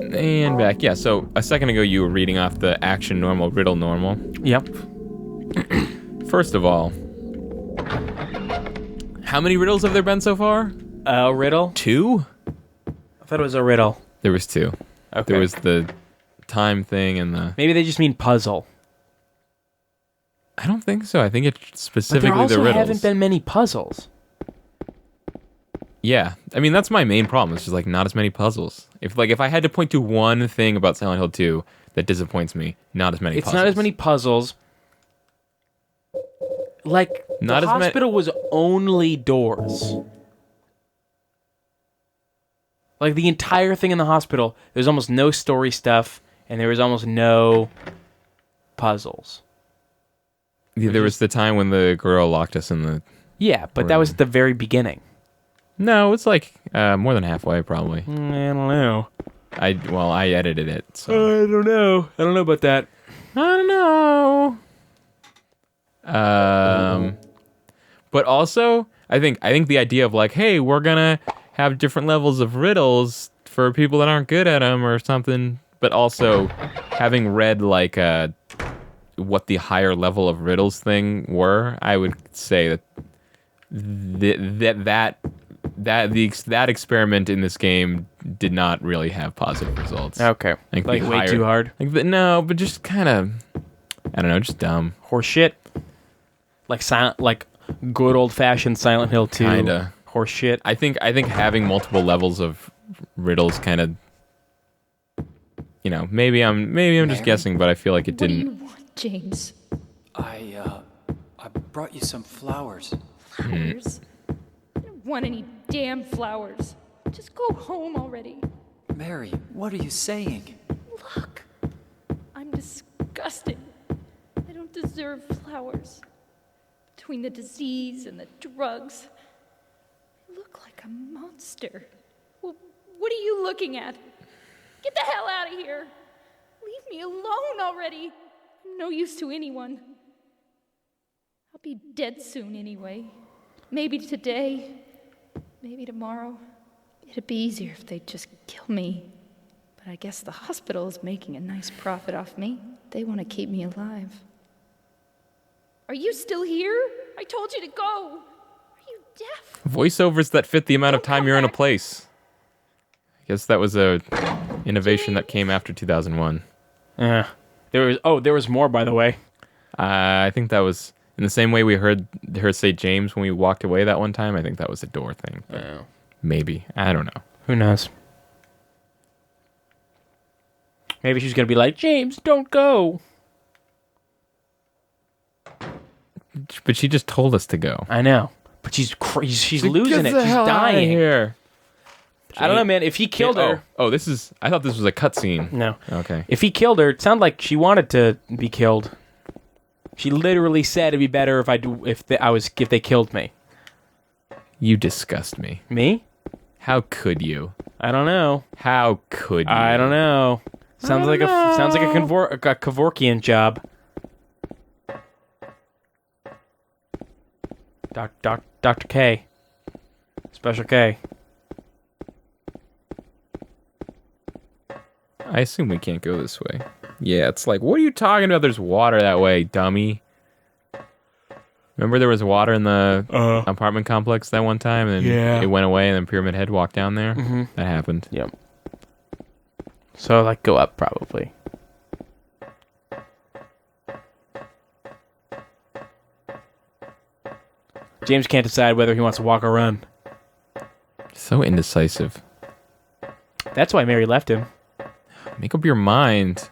And back. Yeah, so a second ago you were reading off the action normal, riddle normal. Yep. First of all, how many riddles have there been so far? A riddle? 2? I thought it was a riddle. There was 2. Okay. There was the time thing and the... Maybe they just mean puzzle. I don't think so. I think it's But specifically there also the riddles. haven't been many puzzles. Yeah. I mean, that's my main problem. It's just, like, not as many puzzles. If I had to point to one thing about Silent Hill 2 that disappoints me, not as many puzzles. It's not as many puzzles. Like, Not the as hospital was only doors. Like, the entire thing in the hospital, there's almost no story stuff, and there was almost no puzzles. Yeah, there was the time when the girl locked us in the... Yeah, but that was at the very beginning. No, it's like more than halfway, probably. I don't know. I edited it, so... I don't know. I don't know about that. I don't know. But also, I think the idea of like, hey, we're gonna have different levels of riddles for people that aren't good at them or something. But also, having read like what the higher level of riddles thing were, I would say that experiment in this game did not really have positive results. Okay. Like way too hard? No, but just kind of, I don't know, just dumb. Horseshit? Like good old-fashioned Silent Hill 2? Kinda. Horseshit? I think having multiple levels of riddles kind of, maybe I'm just guessing, but I feel like it didn't. What do you want, James? I brought you some flowers. Flowers? I don't want any damn flowers. Just go home already. Mary, what are you saying? Look, I'm disgusted. I don't deserve flowers. Between the disease and the drugs, I look like a monster. Well, what are you looking at? Get the hell out of here. Leave me alone already. I'm no use to anyone. I'll be dead soon anyway. Maybe today, maybe tomorrow. It'd be easier if they'd just kill me. But I guess the hospital is making a nice profit off me. They want to keep me alive. Are you still here? I told you to go. Are you deaf? Voiceovers that fit the amount of Don't time come you're in a back. place. I guess that was a innovation that came after 2001. Yeah. There was more, by the way. I think that was in the same way we heard her say James when we walked away that one time. I think that was a door thing. But maybe. I don't know. Who knows? Maybe she's going to be like, James, don't go. But she just told us to go. I know. But she's losing it. She's dying. Here. I don't know, man. If he killed her... I thought this was a cutscene. No. Okay. If he killed her, it sounded like she wanted to be killed. She literally said it'd be better if they killed me. You disgust me. Me? How could you? I don't know. How could you? I don't know. Sounds like a Kevorkian job. Dr. K. Special K. I assume we can't go this way. Yeah, it's like, what are you talking about? There's water that way, dummy. Remember there was water in the apartment complex that one time, and it went away, and then Pyramid Head walked down there? Mm-hmm. That happened. Yep. So, go up, probably. James can't decide whether he wants to walk or run. So indecisive. That's why Mary left him. Make up your mind.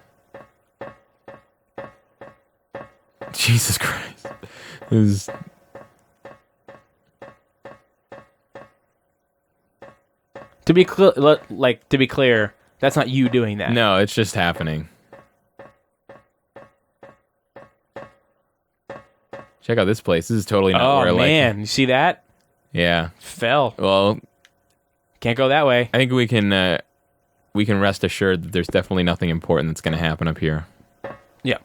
Jesus Christ. This is... To be clear, that's not you doing that. No, it's just happening. Check out this place. This is totally not where Oh, man. You see that? Yeah. Fell. Well, Can't go that way. I think we can rest assured that there's definitely nothing important that's going to happen up here. Yeah.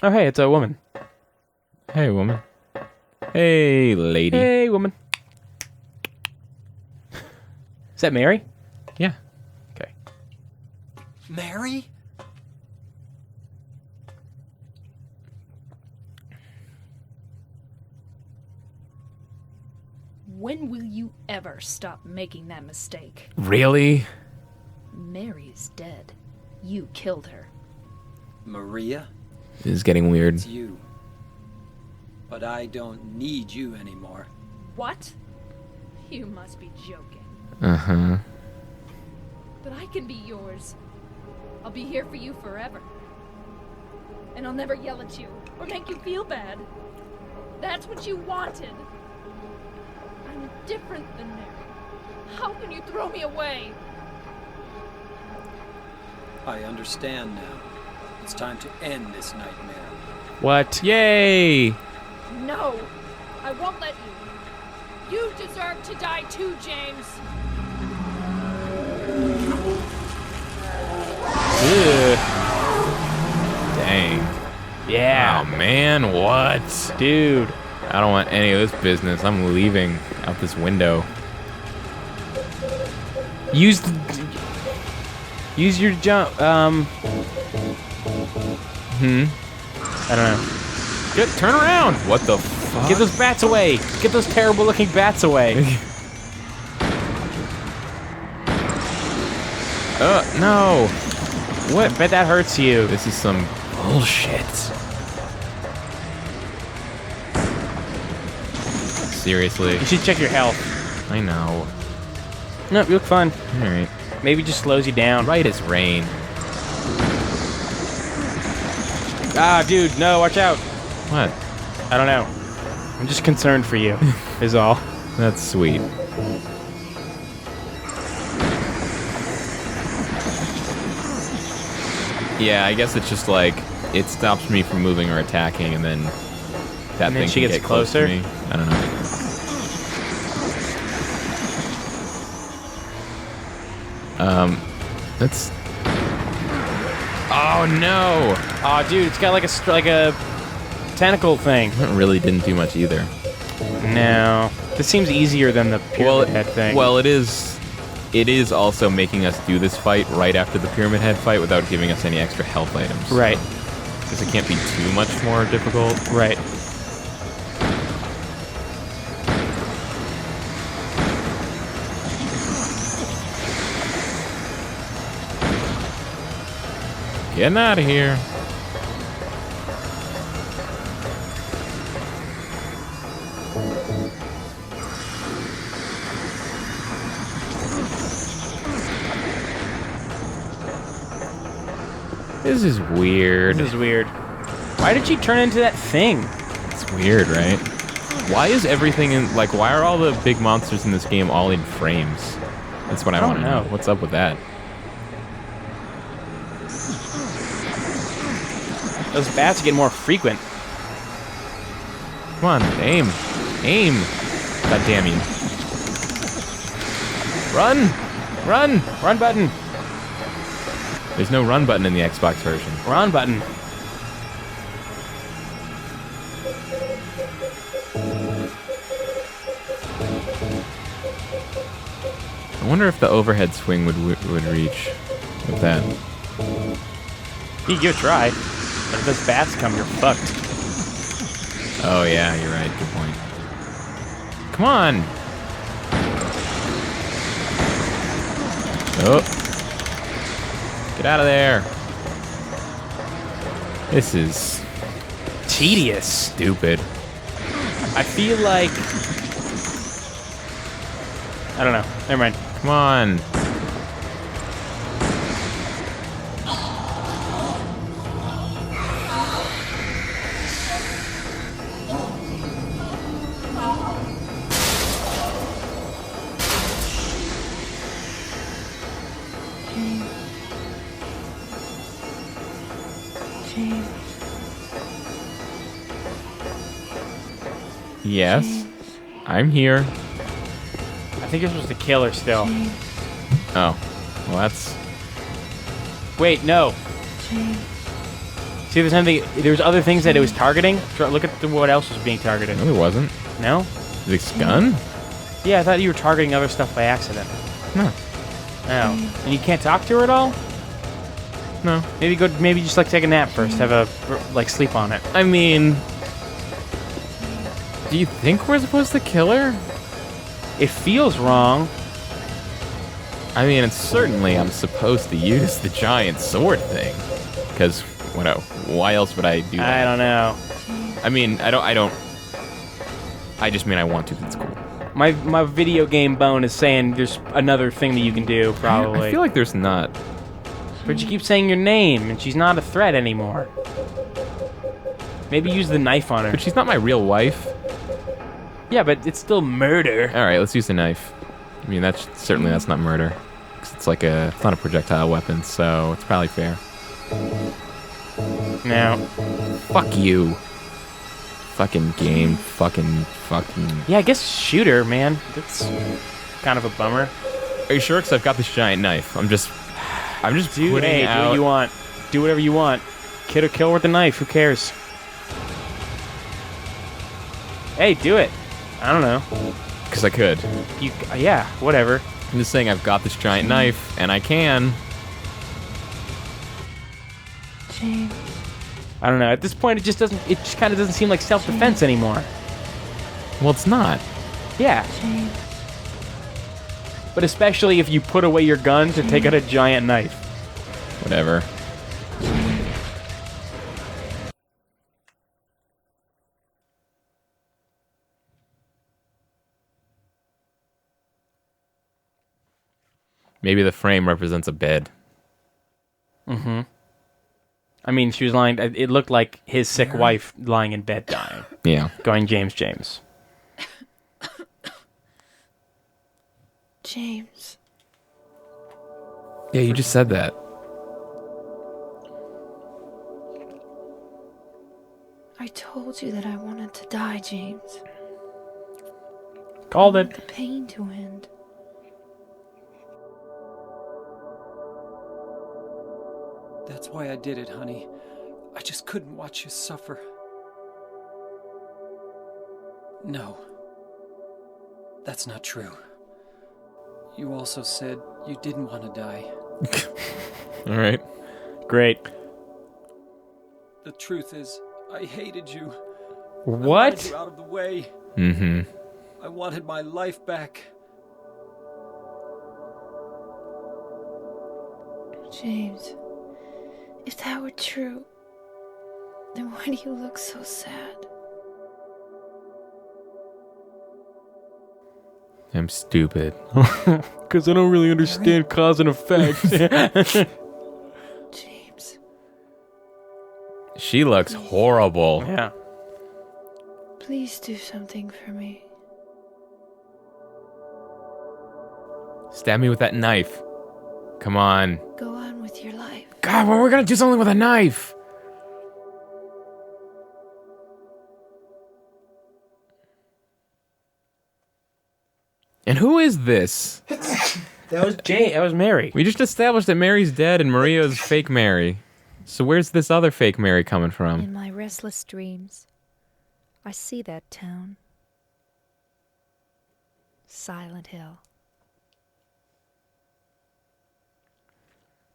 Oh, hey, it's a woman. Hey, woman. Hey, lady. Hey, woman. Is that Mary? Yeah. Okay. Mary? When will you ever stop making that mistake? Really? Mary's dead. You killed her. Maria? This is getting weird. It's you. But I don't need you anymore. What? You must be joking. Uh-huh. But I can be yours. I'll be here for you forever. And I'll never yell at you or make you feel bad. That's what you wanted. I'm different than Mary. How can you throw me away? I understand now. It's time to end this nightmare. What? Yay! No, I won't let you. You deserve to die too, James. Ugh. Dang. Yeah. Oh, man, what? Dude. I don't want any of this business. I'm leaving out this window. Use your jump. I don't know. Good, turn around! What the fuck? Get those bats away. Get those terrible looking bats away. No! What? I bet that hurts you. This is some bullshit. Seriously. You should check your health. I know. Nope, you look fine. Alright. Maybe it just slows you down. Right as rain. Ah, dude, no, watch out. What? I don't know. I'm just concerned for you, is all. That's sweet. Yeah, I guess it's just like, it stops me from moving or attacking, and then that And then thing she can gets get close to closer? me. I don't know. That's... Oh, no! Oh, dude, it's got like a tentacle thing. That really didn't do much either. No. This seems easier than the pyramid head thing. Well, it is also making us do this fight right after the Pyramid Head fight without giving us any extra health items. Right, Because it can't be too much more difficult. right. Getting out of here. This is weird. This is weird. Why did she turn into that thing? It's weird, right? Why is everything in, like, why are all the big monsters in this game all in frames? That's what I don't want to know. know. What's up with that? Those bats get more frequent. Come on, aim. Aim. God damn you. Run! Run! Run button. There's no run button in the Xbox version. Run button. I wonder if the overhead swing would reach with that. You can give it a try. But if those bats come, you're fucked. Oh yeah, you're right. Good point. Come on! Oh. Get out of there. This is Tedious. stupid. I feel like... I don't know. Never mind. Come on. Yes, I'm here. I think you're supposed to kill her still. Oh, well that's... Wait, no. See, there's something. There's other things that it was targeting. Look at what else was being targeted. No, it wasn't. No? This gun? Yeah, I thought you were targeting other stuff by accident. No. Oh. And you can't talk to her at all? No. Maybe just like take a nap first. Have a like sleep on it. I mean, do you think we're supposed to kill her? It feels wrong. I mean, it's certainly I'm supposed to use the giant sword thing. Because, why else would I do that? I don't know. I mean, I don't. I just mean I want to. It's cool. My video game bone is saying there's another thing that you can do, probably. I feel like there's not. But you keep saying your name, and she's not a threat anymore. Maybe use the knife on her. But she's not my real wife. Yeah, but it's still murder. All right, let's use the knife. I mean, that's not murder. 'Cause it's not a projectile weapon, so it's probably fair. No. Fuck you. Fucking game. Fucking. Yeah, I guess shoot her, man. That's kind of a bummer. Are you sure? Because I've got this giant knife. I'm just Dude, putting hey, do out. what you want. Do whatever you want. Kid or kill with a knife. Who cares? Hey, do it. I don't know. Because I could. Yeah, whatever. I'm just saying I've got this giant knife, and I can. James. I don't know. At this point, it just kind of doesn't seem like self-defense anymore. Well, it's not. Yeah. James. But especially if you put away your gun to take out a giant knife. Whatever. Maybe the frame represents a bed. Mm-hmm. I mean, she was lying. It looked like his sick wife lying in bed dying. Yeah. Going, James. James. Yeah, you just said that. I told you that I wanted to die, James. Called I want it. the pain to end. That's why I did it, honey. I just couldn't watch you suffer. No. That's not true. You also said you didn't want to die. All right. Great. The truth is, I hated you. I wanted What? you out of the way. Mm-hmm. I wanted my life back. James, if that were true, then why do you look so sad? I'm stupid. Because I don't really understand cause and effect. James, She looks horrible. Yeah. please do something for me. Stab me with that knife. Come on. Go on with your life. God, well, we're gonna do something with a knife. And who is this? That was That was Mary. We just established that Mary's dead and Maria's fake Mary. So where's this other fake Mary coming from? In my restless dreams, I see that town. Silent Hill.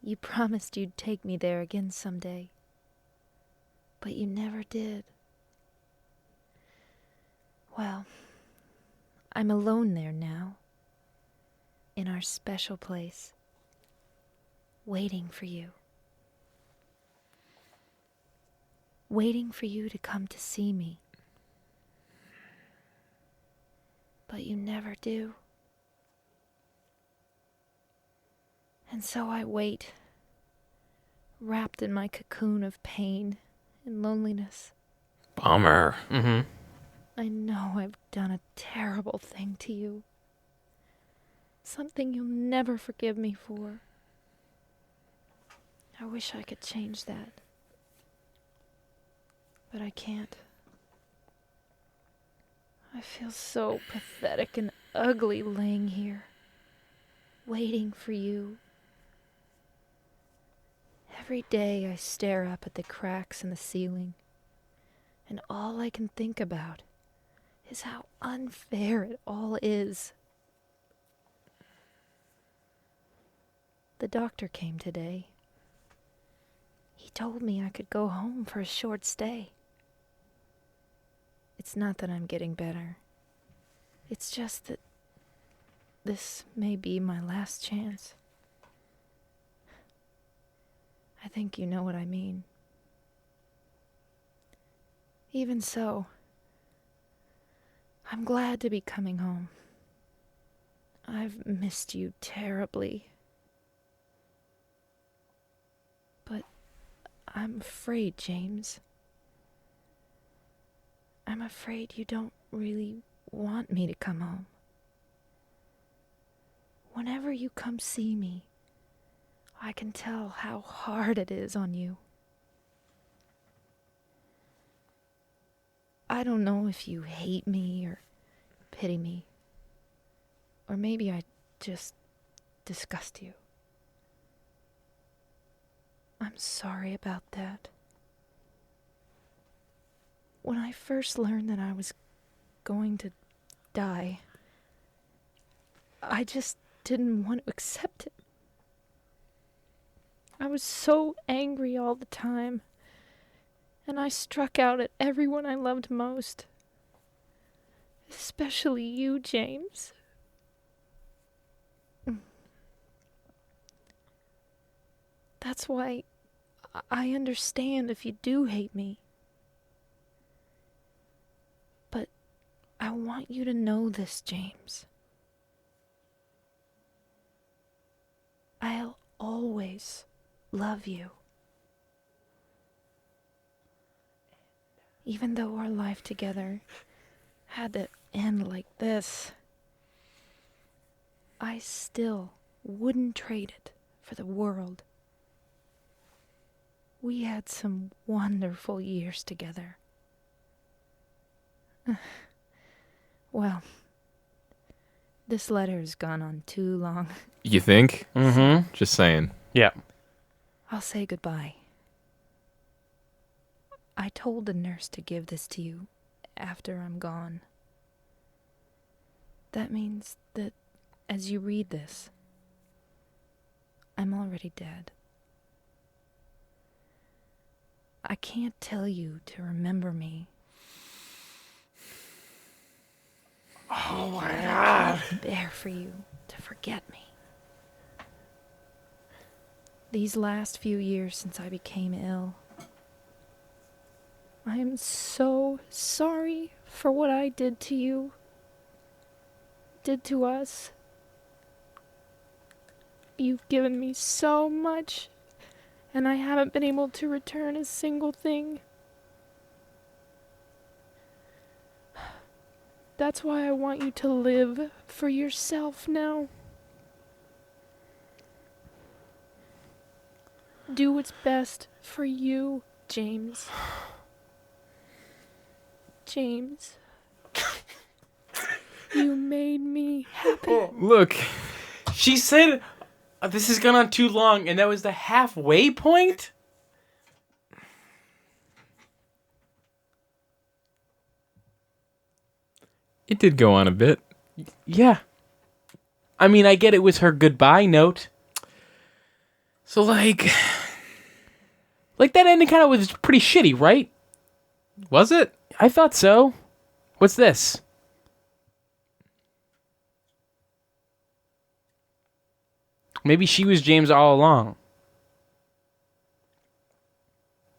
You promised you'd take me there again someday, but you never did. Well, I'm alone there now, in our special place, waiting for you. Waiting for you to come to see me. But you never do. And so I wait, wrapped in my cocoon of pain and loneliness. Bummer. Mm-hmm. I know I've done a terrible thing to you. Something you'll never forgive me for. I wish I could change that. But I can't. I feel so pathetic and ugly laying here, waiting for you. Every day I stare up at the cracks in the ceiling, and all I can think about is how unfair it all is. The doctor came today. He told me I could go home for a short stay. It's not that I'm getting better. It's just that this may be my last chance. I think you know what I mean. Even so, I'm glad to be coming home. I've missed you terribly. But I'm afraid, James. I'm afraid you don't really want me to come home. Whenever you come see me, I can tell how hard it is on you. I don't know if you hate me or pity me. Or maybe I just disgust you. I'm sorry about that. When I first learned that I was going to die, I just didn't want to accept it. I was so angry all the time, and I struck out at everyone I loved most. Especially you, James. That's why I understand if you do hate me. But I want you to know this, James. I'll always love you. Even though our life together had to end like this, I still wouldn't trade it for the world. We had some wonderful years together. Well, this letter has gone on too long. You think? Mm-hmm. Just saying. Yeah. I'll say goodbye. I told the nurse to give this to you after I'm gone. That means that as you read this, I'm already dead. I can't tell you to remember me. Oh my God. Bear for you to forget me. These last few years since I became ill, I am so sorry for what I did to you, did to us. You've given me so much, and I haven't been able to return a single thing. That's why I want you to live for yourself now. Do what's best for you, James. James. You made me happy. Look, She said, this has gone on too long, and that was the halfway point? it did go on a bit. Yeah. I mean, I get it was her goodbye note. So, like, Like, that ending kind of was pretty shitty, right? was it? I thought so. What's this? Maybe she was James all along.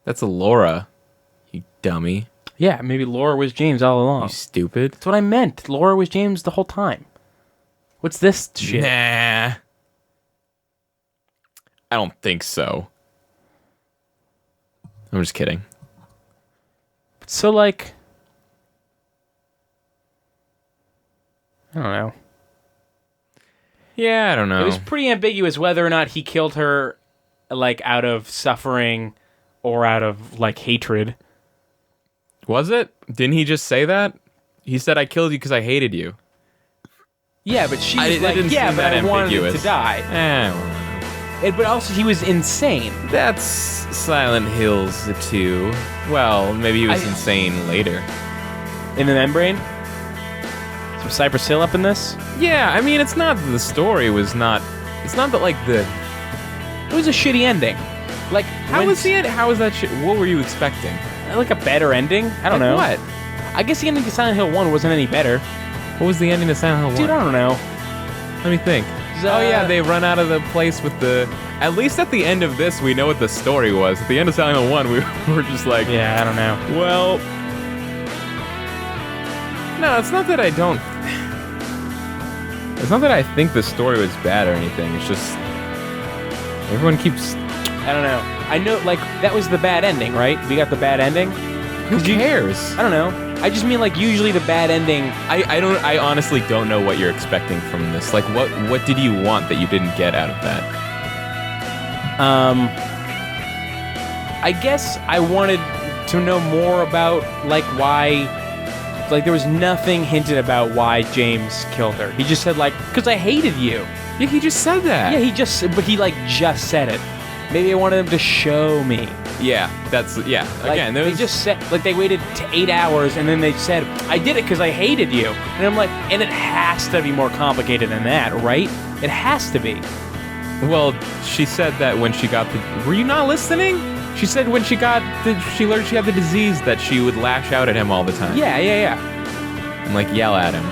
That's a Laura, you dummy. Yeah, maybe Laura was James all along. You stupid. That's what I meant. Laura was James the whole time. What's this shit? Nah. I don't think so. I'm just kidding. So, like, I don't know. Yeah, I don't know. It was pretty ambiguous whether or not he killed her, like, out of suffering or out of, like, hatred. Was it? Didn't he just say that? He said, I killed you because I hated you. Yeah, but she was It like, didn't yeah, seem but that I wanted him to ambiguous. die. Well, But also, he was insane. that's Silent Hills 2. Well, maybe he was insane later. In the membrane? Some Cypress Hill up in this? Yeah, I mean, it's not that the story was not... It's not that, like, the... It was a shitty ending. Like, How was the end? How was that shit? What were you expecting? Like a better ending? I don't know. What? I guess the ending to Silent Hill 1 wasn't any better. What was the ending to Silent Hill 1? Dude, I don't know. Let me think. Oh yeah, they run out of the place with the... At least at the end of this, we know what the story was. At the end of Silent Hill 1, we were just like... Yeah, I don't know. Well... No, it's not that I don't... It's not that I think the story was bad or anything. It's just... Everyone keeps... I don't know. I know, like, that was the bad ending, right? We got the bad ending? Who cares? I don't know. I just mean, like, usually the bad ending... I honestly don't know what you're expecting from this. Like, what did you want that you didn't get out of that? I guess I wanted to know more about, like, why... Like, there was nothing hinted about why James killed her. He just said, like, because I hated you. Yeah, he just said that. Yeah, but he, like, just said it. Maybe I wanted him to show me. Yeah, that's... Yeah, Like, again, they just said... Like, they waited 8 hours, and then they said, I did it because I hated you. And I'm like, and it has to be more complicated than that, right? It has to be. Well, she said that when she got the... Were you not listening? She said when she learned she had the disease that she would lash out at him all the time. Yeah. And, like, yell at him.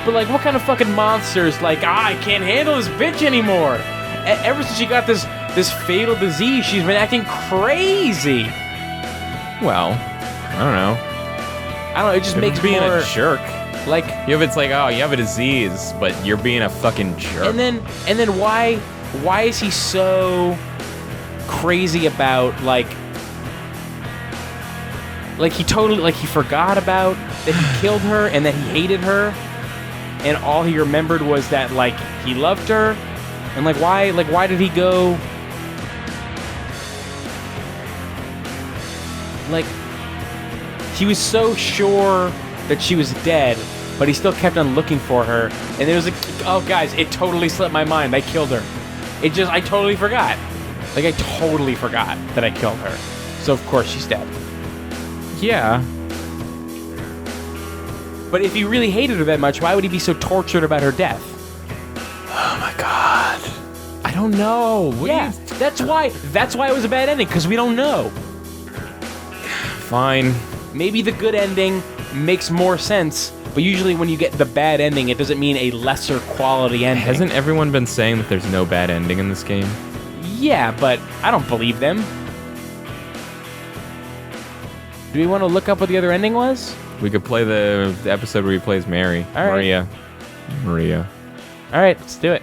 But, like, what kind of fucking monsters, like, I can't handle this bitch anymore. Ever since she got this fatal disease, she's been acting crazy. Well, I don't know. It just makes being more... a jerk. Like... It's like, oh, you have a disease, but you're being a fucking jerk. And then why is he so crazy about, like he totally, like, he forgot about that he killed her and that he hated her, and all he remembered was that, like, he loved her, and, like, why did he go, like, he was so sure that she was dead, but he still kept on looking for her, and there was like, oh, guys, it totally slipped my mind, I killed her. I totally forgot. Like, I totally forgot that I killed her. So, of course, she's dead. Yeah. But if he really hated her that much, why would he be so tortured about her death? Oh my god. I don't know. That's why it was a bad ending, because we don't know. Fine. Maybe the good ending makes more sense, but usually when you get the bad ending, it doesn't mean a lesser quality ending. Hasn't everyone been saying that there's no bad ending in this game? Yeah, but I don't believe them. Do we want to look up what the other ending was? We could play the episode where he plays Mary. All right. Maria. All right, let's do it.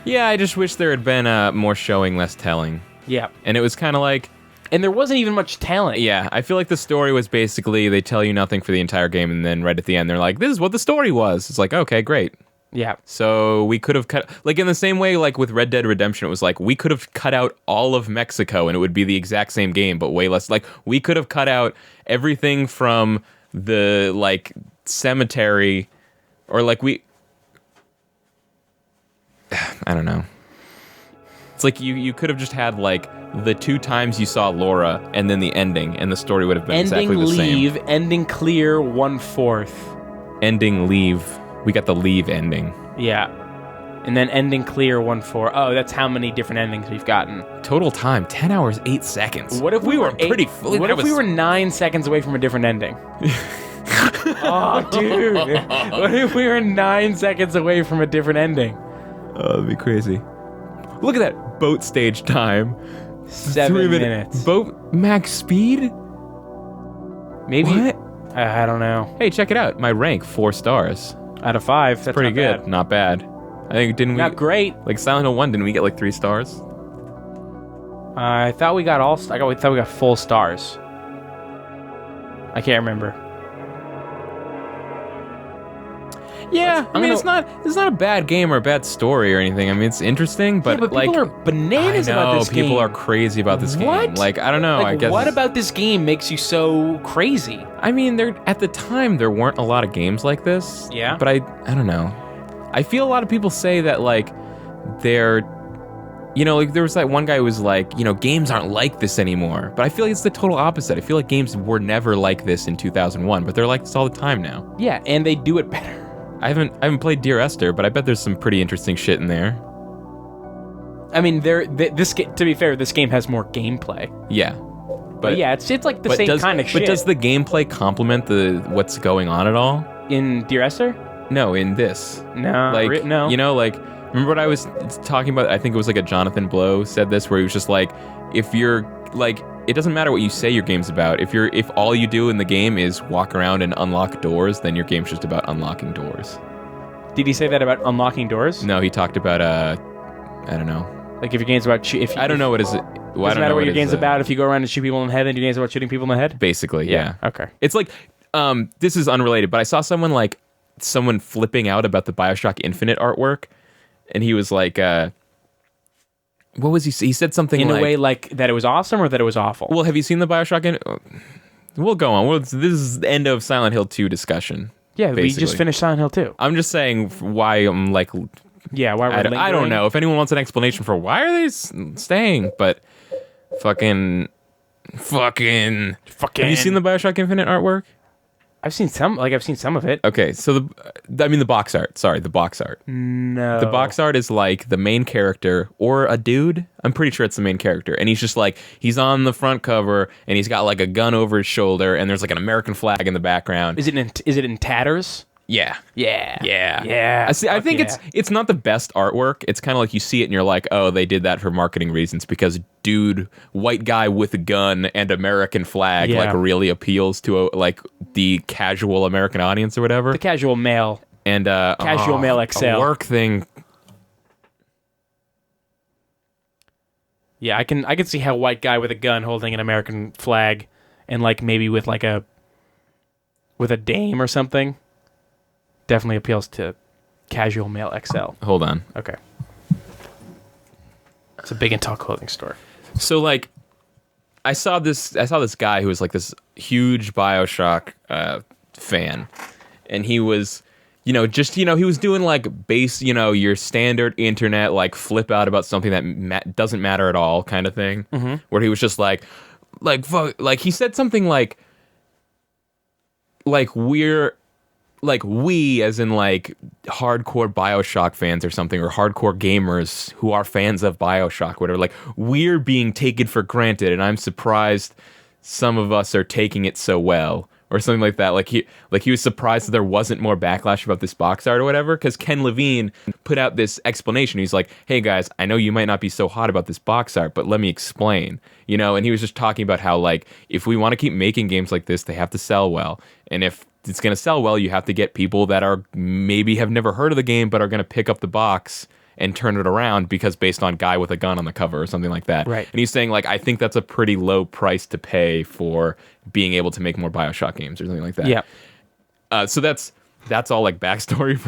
Yeah, I just wish there had been more showing, less telling. Yeah. And it was kind of like... And there wasn't even much talent. Yeah, I feel like the story was basically they tell you nothing for the entire game, and then right at the end they're like, this is what the story was. It's like, okay, great. Yeah. So we could have cut... Like, in the same way, like, with Red Dead Redemption, it was like, we could have cut out all of Mexico, and it would be the exact same game, but way less... Like, we could have cut out everything from the, like, cemetery, or, like, I don't know. It's like you could have just had, like, the 2 times you saw Laura, and then the ending, and the story would have been exactly the same. Ending, leave, ending clear, 1/4. Ending, leave. We got the leave ending. Yeah. And then ending clear, 1/4. Oh, that's how many different endings we've gotten. Total time, 10 hours, 8 seconds. What if we were What if we were 9 seconds away from a different ending? Oh, dude. What if we were 9 seconds away from a different ending? Oh, that'd be crazy. Look at that boat stage time. 7 minutes. Boat max speed? Maybe. What? I don't know. Hey, check it out. My rank, 4 stars. Out of 5. That's Pretty not good. bad. Not bad. I think, didn't we? Not great. Like Silent Hill 1, didn't we get like 3 stars? I thought we got we thought we got full stars. I can't remember. Yeah, I mean, it's not a bad game or a bad story or anything. I mean, it's interesting, but, yeah, but like, people are bananas about this game. People are crazy about this game. What? Like, I don't know. Like, I guess what about this game makes you so crazy? I mean, at the time there weren't a lot of games like this. Yeah. But I don't know. I feel a lot of people say that, like, they're, you know, like there was that one guy who was like, you know, games aren't like this anymore. But I feel like it's the total opposite. I feel like games were never like this in 2001, but they're like this all the time now. Yeah, and they do it better. I haven't played Dear Esther, but I bet there's some pretty interesting shit in there. I mean, to be fair, this game has more gameplay. Yeah. But yeah, it's like the same kind of shit. But does the gameplay complement what's going on at all? In Dear Esther? No, in this. No. Like, no. You know, like, remember what I was talking about? I think it was like a Jonathan Blow said this, where he was just like, if you're, like, it doesn't matter what you say your game's about. If all you do in the game is walk around and unlock doors, then your game's just about unlocking doors. Did he say that about unlocking doors? No, he talked about, I don't know. Like if your game's about... I don't know what is it... Well, doesn't matter what your game's about. If you go around and shoot people in the head, then your game's about shooting people in the head? Basically, yeah. Okay. It's like, this is unrelated, but I saw someone flipping out about the Bioshock Infinite artwork, and he was like, what was he said something in a way like that it was awesome or that it was awful? Well, have you seen the Bioshock? We'll go on. This is the end of Silent Hill 2 discussion. Yeah, basically. We just finished Silent Hill 2. I'm just saying why I'm like... Yeah, why we're I don't know. If anyone wants an explanation for why are they staying, but fucking... Have you seen the Bioshock Infinite artwork? I've seen some of it. Okay, so the box art. Sorry, the box art. No. The box art is like the main character or a dude. I'm pretty sure it's the main character. And he's just like, he's on the front cover and he's got like a gun over his shoulder and there's like an American flag in the background. Is it in tatters? Yeah. Yeah. I think it's not the best artwork. It's kind of like you see it and you're like, oh, they did that for marketing reasons because dude, white guy with a gun and American flag like really appeals to the casual American audience or whatever. The casual male. And casual male XL. A work thing. Yeah, I can see how white guy with a gun holding an American flag and like maybe with a dame or something. Definitely appeals to casual male XL. Hold on. Okay. It's a big and tall clothing store. So like, I saw this guy who was like this huge Bioshock fan, and he was, he was doing like your standard internet like flip out about something that doesn't matter at all kind of thing, where he was just like fuck, like he said something like we as in like hardcore Bioshock fans or something, or hardcore gamers who are fans of Bioshock, whatever, like we're being taken for granted and I'm surprised some of us are taking it so well, or something like that. Like he was surprised that there wasn't more backlash about this box art or whatever, because Ken Levine put out this explanation. He's like, hey guys, I know you might not be so hot about this box art, but let me explain, and he was just talking about how like if we want to keep making games like this, they have to sell well, and if it's going to sell well, you have to get people that are maybe have never heard of the game but are going to pick up the box and turn it around because based on guy with a gun on the cover or something like that. Right. And he's saying like, I think that's a pretty low price to pay for being able to make more Bioshock games or something like that. Yeah. So that's all like backstory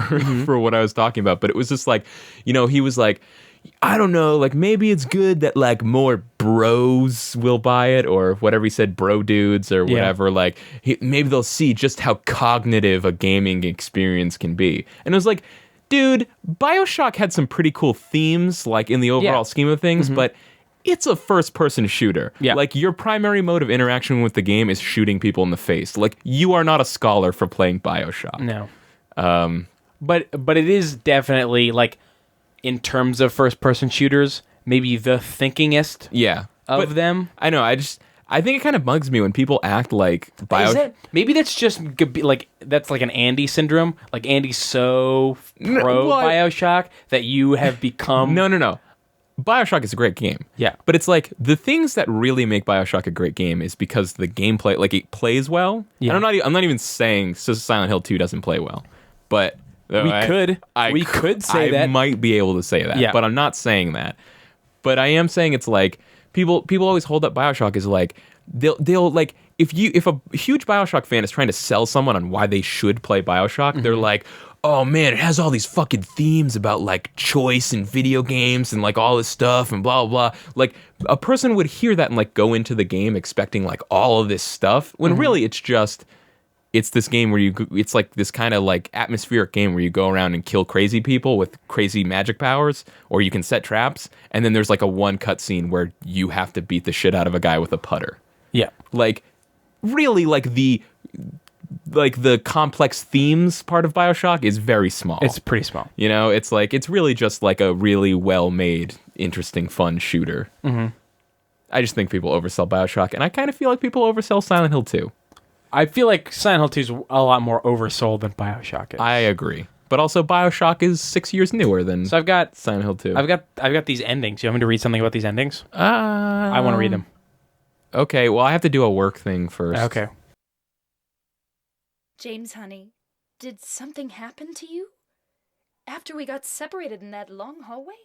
for what I was talking about. But it was just like, he was like, I don't know, like maybe it's good that like more bros will buy it, or whatever he said, bro dudes or whatever. Yeah. Like maybe they'll see just how cognitive a gaming experience can be. And it was like, dude, Bioshock had some pretty cool themes, like in the overall scheme of things, but it's a first-person shooter. Yeah. Like your primary mode of interaction with the game is shooting people in the face. Like you are not a scholar for playing Bioshock. No. But it is definitely like, in terms of first-person shooters, maybe the thinkingest of them. I know, I think it kind of bugs me when people act like Bioshock. Maybe that's just like, that's like an Andy syndrome. Like Andy's so pro Bioshock that you have become... No. Bioshock is a great game. Yeah. But it's like, the things that really make Bioshock a great game is because the gameplay, like it plays well. Yeah. And I'm not even saying Silent Hill 2 doesn't play well. But... We could say that. I might be able to say that, but I'm not saying that. But I am saying it's like people always hold up Bioshock as like they'll like if a huge Bioshock fan is trying to sell someone on why they should play Bioshock, they're like, oh man, it has all these fucking themes about like choice in video games and like all this stuff and blah blah blah. Like a person would hear that and like go into the game expecting like all of this stuff when really it's this game where it's like this kind of like atmospheric game where you go around and kill crazy people with crazy magic powers, or you can set traps, and then there's like a one cutscene where you have to beat the shit out of a guy with a putter. Yeah. Like, really, like the complex themes part of Bioshock is very small. It's pretty small. It's like, it's really just like a really well-made interesting, fun shooter. I just think people oversell Bioshock, and I kind of feel like people oversell Silent Hill 2. I feel like Silent Hill 2 is a lot more oversold than Bioshock is. I agree. But also, Bioshock is 6 years newer than So I've got Silent Hill 2. I've got these endings. You want me to read something about these endings? I I want to read them. Okay, well, I have to do a work thing first. Okay. James, honey, did something happen to you? After we got separated in that long hallway?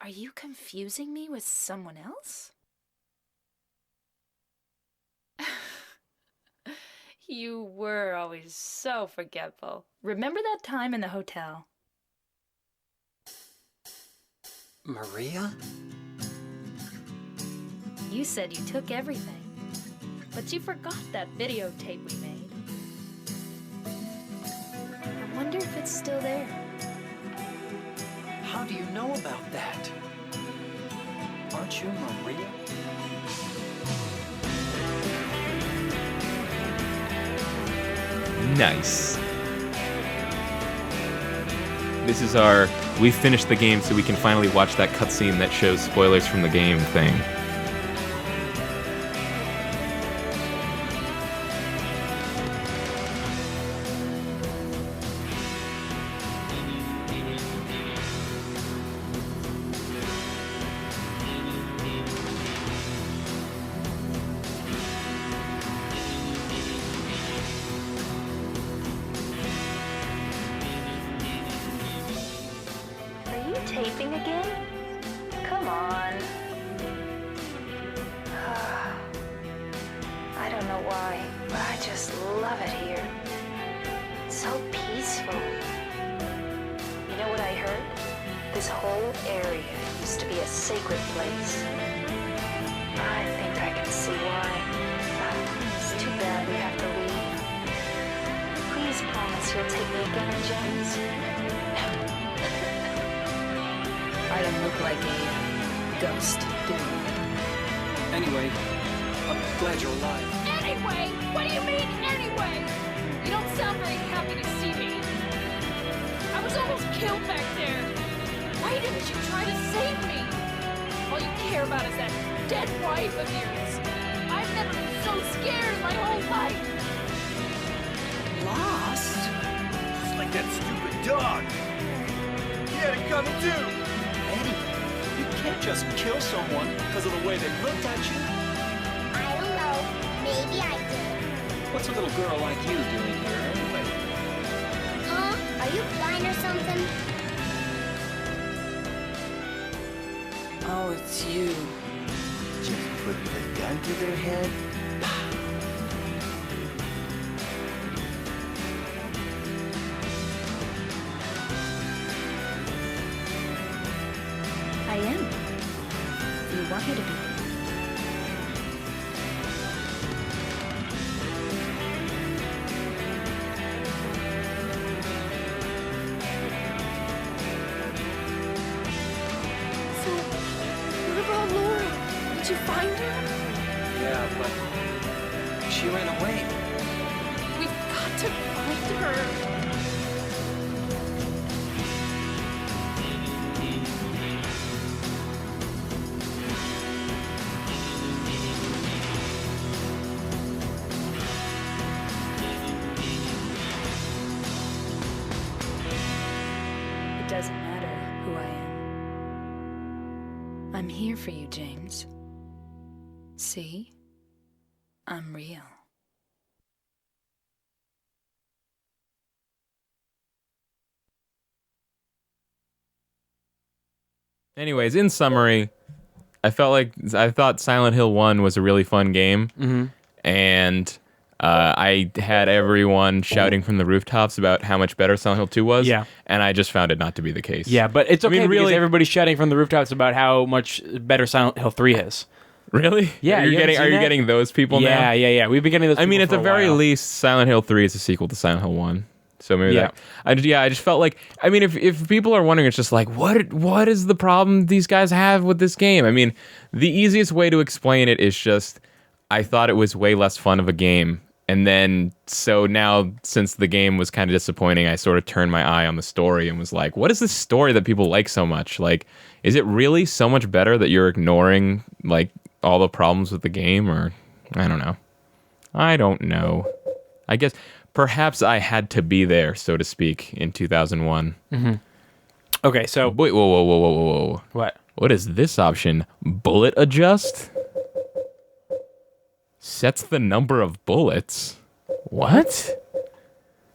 Are you confusing me with someone else? You were always so forgetful. Remember that time in the hotel? Maria? You said you took everything, but you forgot that videotape we made. I wonder if it's still there. How do you know about that? Aren't you Maria? Nice. This is our we finished the game so we can finally watch that cutscene that shows spoilers from the game thing. Are you taping again? Come on. I don't know why, but I just love it here. It's so peaceful. You know what I heard? This whole area used to be a sacred place. I think I can see why. It's too bad we have to leave. Please promise you'll take me again, James. I don't look like a ghost, do I? Anyway, I'm glad you're alive. Anyway? What do you mean, anyway? You don't sound very happy to see me. I was almost killed back there. Why didn't you try to save me? All you care about is that dead wife of yours. I've never been so scared in my whole life. Lost? Just like that stupid dog. He had it coming too. Eddie, you can't just kill someone because of the way they looked at you. I don't know. Maybe I did. What's a little girl like you doing here anyway? Huh? Are you blind or something? Oh, it's you. Just putting the gun to their head. I am. Do you want me to be? So, what about Laura? Did you find her? Yeah, but she ran away. We've got to find her. It doesn't matter who I am. I'm here for you, James. See? I'm real. Anyways, in summary, I thought Silent Hill 1 was a really fun game. And I had everyone shouting from the rooftops about how much better Silent Hill 2 was. Yeah. And I just found it not to be the case. Yeah, but it's okay I mean, because really- everybody's shouting from the rooftops about how much better Silent Hill 3 is. Really? Yeah, Are you you haven't getting seen that? getting those people now? Yeah. We've been getting those. I mean, people at the for a very while. least, Silent Hill 3 is a sequel to Silent Hill 1. So maybe Yeah. I just felt like, I mean, if people are wondering, it's just like, what is the problem these guys have with this game? I mean, the easiest way to explain it is just, I thought it was way less fun of a game And then, so now, since the game was kind of disappointing, I sort of turned my eye on the story and was like, what is this story that people like so much? Like, is it really so much better that you're ignoring, like, all the problems with the game? Or, I don't know. I guess, perhaps I had to be there, so to speak, in 2001. Okay, so Wait, whoa. what? What is this option? Bullet adjust? Sets the number of bullets. What?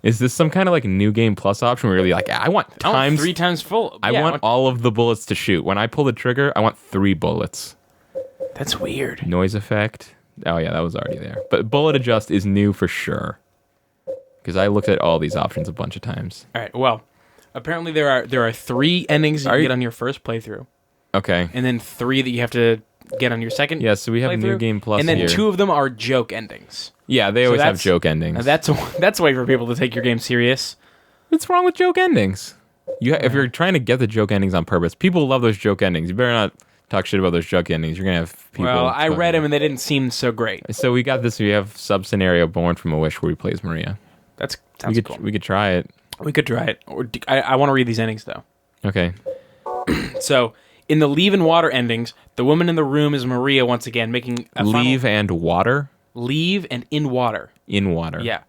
Is this some kind of like new game plus option where you're really like, I want times 3 times full. I Yeah, want all of the bullets to shoot. When I pull the trigger, I want 3 bullets. That's weird. Noise effect. Oh yeah, that was already there. But bullet adjust is new for sure. Because I looked at all these options a bunch of times. All right. Well, apparently there are 3 endings you can get on your first playthrough, Okay. and then 3 that you have to get on your second. Yeah, so we have New playthrough, Game Plus and then here. 2 of them are joke endings. Yeah, they always have that's- joke endings. Now that's a way for people to take your game serious. What's wrong with joke endings? If you're trying to get the joke endings on purpose, people love those joke endings. You better not talk shit about those joke endings. You're gonna have people. Well, I talking- read them and they didn't seem so great. So we got this. We have sub scenario Born from a Wish where he plays Maria. That We sounds could cool. we could try it. We could try it. I want to read these endings though. Okay. So in the Leave and Water endings, the woman in the room is Maria once again, making a Leave and water Leave and in water. in water. Yeah.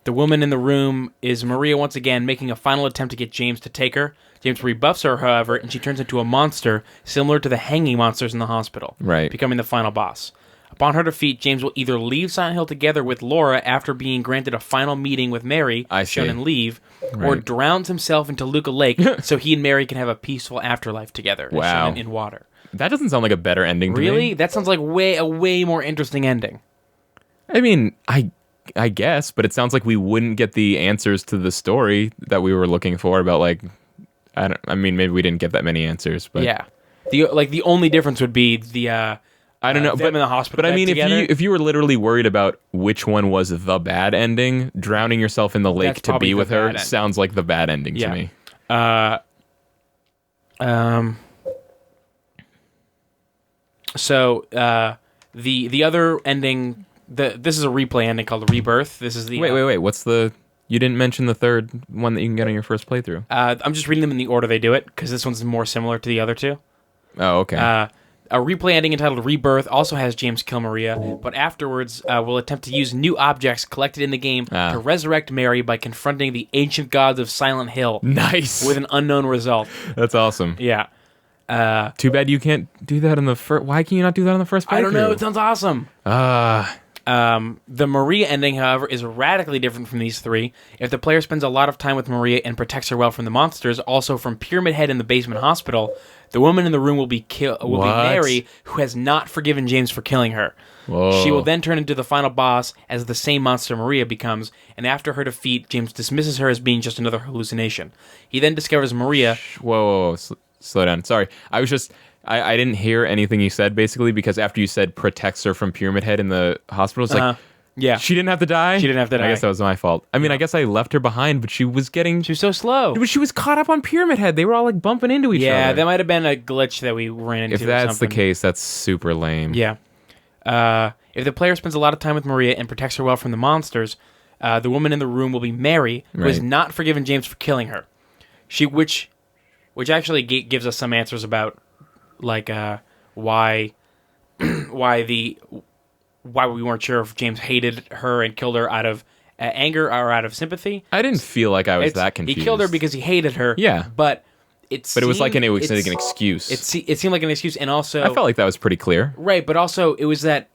The woman in the room is Maria once again, making a final attempt to get James to take her. James rebuffs her, however, and she turns into a monster similar to the hanging monsters in the hospital, Right. becoming the final boss. Upon her defeat, James will either leave Silent Hill together with Laura after being granted a final meeting with Mary, I shown see. in Leave, or Right. drowns himself into Luca Lake so he and Mary can have a peaceful afterlife together, Wow. shown in Water. That doesn't sound like a better ending to Really? me. That sounds like a way more interesting ending. I mean, I guess, but it sounds like we wouldn't get the answers to the story that we were looking for about like I mean maybe we didn't get that many answers, but Yeah. The only difference would be the I don't know, them in the hospital But I bed mean, together. if you were literally worried about which one was the bad ending, drowning yourself in the lake That's to probably be the with bad her ending. sounds like the bad ending Yeah. to me. So the other ending, this is a replay ending called Rebirth. This is the Wait. What's the? You didn't mention the third one that you can get on your first playthrough. I'm just reading them in the order they do it because this one's more similar to the other two. Oh, okay. A replay ending entitled Rebirth also has James kill Maria, but afterwards will attempt to use new objects collected in the game to resurrect Mary by confronting the ancient gods of Silent Hill Nice. with an unknown result. That's awesome. Yeah. Too bad you can't do that in the first. Why can you not do that on the first playthrough? I don't know. It sounds awesome. The Maria ending, however, is radically different from these 3. If the player spends a lot of time with Maria and protects her well from the monsters, also from Pyramid Head in the basement hospital, the woman in the room will be Mary, who has not forgiven James for killing her. Whoa. She will then turn into the final boss as the same monster Maria becomes, and after her defeat, James dismisses her as being just another hallucination. He then discovers Maria... Whoa. Slow down. Sorry. I was just... I didn't hear anything you said, basically, because after you said protects her from Pyramid Head in the hospital, it's like, yeah. she didn't have to die? She didn't have to die. I guess that was my fault. I mean, I guess I left her behind, but she was getting... She was so slow. But she was caught up on Pyramid Head. They were all, like, bumping into each other. Yeah, that might have been a glitch that we ran into. If that's the something. case, that's super lame. Yeah. If the player spends a lot of time with Maria and protects her well from the monsters, the woman in the room will be Mary, who has Right. not forgiven James for killing her. Which actually gives us some answers about, like, why we weren't sure if James hated her and killed her out of anger or out of sympathy. I didn't feel like I was that confused. He killed her because he hated her. Yeah. but it was like an excuse. It seemed like an excuse, and also I felt like that was pretty clear. right. But also, it was that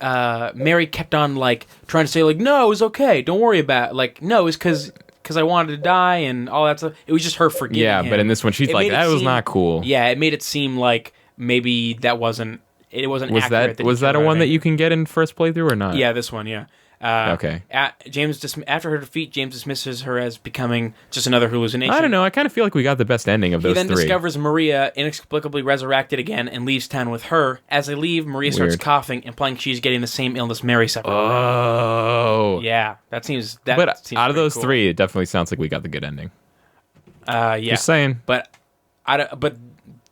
Mary kept on like trying to say like, no, it was okay, don't worry about it. Like, no, it's because I wanted to die and all that stuff. It was just her forgiving Yeah, him. but in this one, she's It like, made it that was seem- not cool. Yeah, it made it seem like maybe that wasn't. It wasn't. Was accurate that was he that a killed one her. that you can get in first playthrough or not? Yeah, this one. Yeah. Okay. After her defeat, James dismisses her as becoming just another hallucination. I don't know. I kind of feel like we got the best ending of He those then three. discovers Maria inexplicably resurrected again and leaves town with her. As they leave, Maria starts Weird. coughing, implying she's getting the same illness Mary suffered. Oh. Yeah, that seems. But seems out of pretty those cool. 3, it definitely sounds like we got the good ending. Yeah. Just saying. But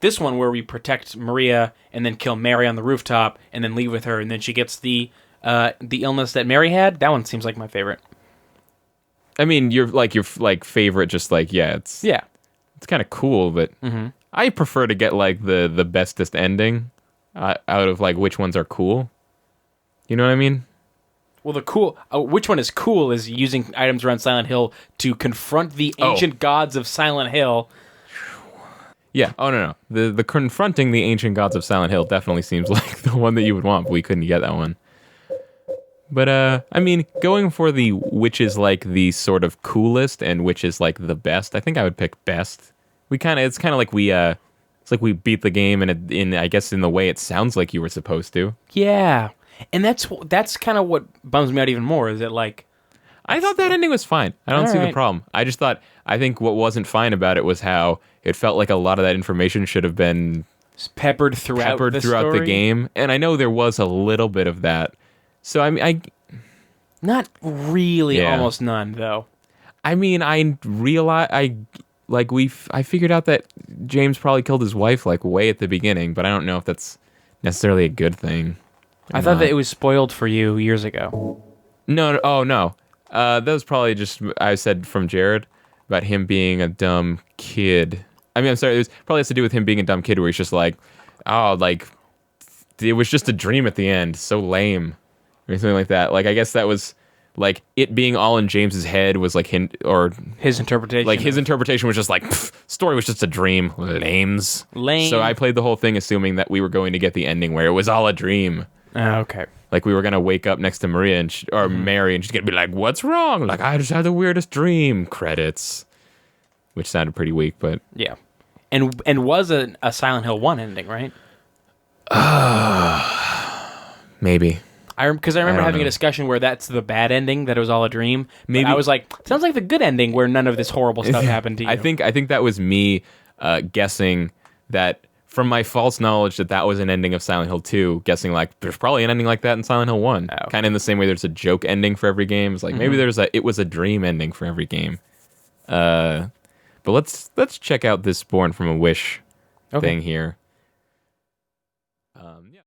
this one where we protect Maria and then kill Mary on the rooftop and then leave with her, and then she gets the The illness that Mary had, that one seems like my favorite. I mean, your favorite, just like, yeah, it's kind of cool, but I prefer to get like the bestest ending out of like which ones are cool. You know what I mean? Well, which one is cool is using items around Silent Hill to confront the ancient gods of Silent Hill. Yeah. Oh no. The confronting the ancient gods of Silent Hill definitely seems like the one that you would want, but we couldn't get that one. But I mean, going for the which is like the sort of coolest and which is like the best, I think I would pick best. It's kind of like it's like we beat the game in I guess in the way it sounds like you were supposed to. Yeah, and that's kind of what bums me out even more. Is that like I thought that ending was fine. I don't see the problem. I think what wasn't fine about it was how it felt like a lot of that information should have been peppered throughout the game, and I know there was a little bit of that. So I not really, almost none though. I mean, I figured out that James probably killed his wife like way at the beginning, but I don't know if that's necessarily a good thing. I thought that it was spoiled for you years ago. No. That was probably just I said from Jared about him being a dumb kid. I mean, I'm sorry, it probably has to do with him being a dumb kid where he's just like, oh, like it was just a dream at the end, so lame. Or something like that. Like, I guess that was, like, it being all in James's head was, like, his interpretation. Like, his interpretation was just like, story was just a dream. Lame. So I played the whole thing assuming that we were going to get the ending where it was all a dream. Okay. Like, we were going to wake up next to Maria or Mary, and she's going to be like, what's wrong? Like, I just had the weirdest dream. Credits. Which sounded pretty weak, but... Yeah. And was a Silent Hill 1 ending, right? Maybe. Because I remember having a discussion where that's the bad ending, that it was all a dream. Maybe I was like, sounds like the good ending where none of this horrible stuff happened to you. I think that was me guessing that from my false knowledge that was an ending of Silent Hill 2, guessing like there's probably an ending like that in Silent Hill 1. Oh. Kind of in the same way there's a joke ending for every game. It's like maybe there's it was a dream ending for every game. But let's check out this Born from a Wish thing here.